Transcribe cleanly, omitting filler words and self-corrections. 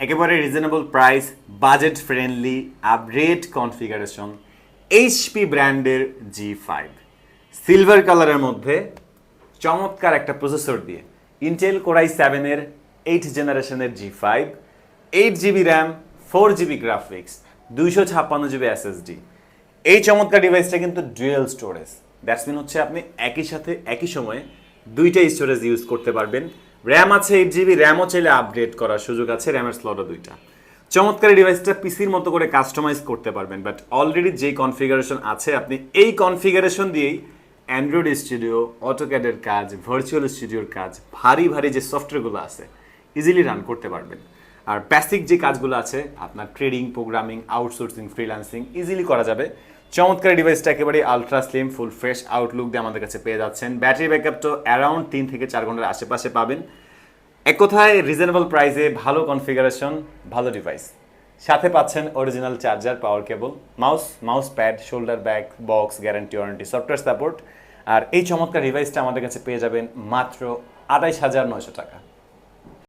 একেবারে reasonable price, budget friendly, upgrade configuration, HP ব্র্যান্ডের G5 silver কালারের মধ্যে চমৎকার একটা প্রসেসর দিয়ে ইন্টেল কোরাই 7-এর 8 জেনারেশনের G5, 8 GB RAM, 4 GB graphics, 256 GB SSD। এই চমৎকার ডিভাইসটা কিন্তু ডুয়েল স্টোরেজ, দ্যাটস মিন হচ্ছে আপনি একই সাথে একই সময়ে দুইটা স্টোরেজ ইউজ করতে পারবেন। র্যাম আছে 8 GB, র্যামও চাইলে আপগ্রেড করার সুযোগ আছে, র্যামের স্লটও দুইটা। চমৎকার ডিভাইসটা পিসির মতো করে কাস্টমাইজ করতে পারবেন, বাট অলরেডি যেই কনফিগারেশন আছে আপনি এই কনফিগারেশন দিয়েই অ্যান্ড্রয়েড স্টুডিও, অটোক্যাডের কাজ, ভার্চুয়াল স্টুডিওর কাজ, ভারী ভারী যে সফটওয়্যারগুলো আছে ইজিলি রান করতে পারবেন। আর বেসিক যে কাজগুলো আছে আপনার trading, programming, outsourcing, freelancing easily করা যাবে। চমৎকার ডিভাইসটা একেবারে ultra slim, full fresh Outlook দিয়ে আমাদের কাছে পেয়ে যাচ্ছেন। ব্যাটারি ব্যাকআপ তো অ্যারাউন্ড 3 থেকে 4 ঘন্টার আশেপাশে পাবেন। এক কথায় রিজনেবল প্রাইসে ভালো কনফিগারেশন, ভালো ডিভাইস, সাথে পাচ্ছেন original charger, power cable, mouse pad, shoulder bag, box, guarantee warranty, software support. আর এই চমৎকার ডিভাইসটা আমাদের কাছে পেয়ে যাবেন মাত্র 28,900 টাকা।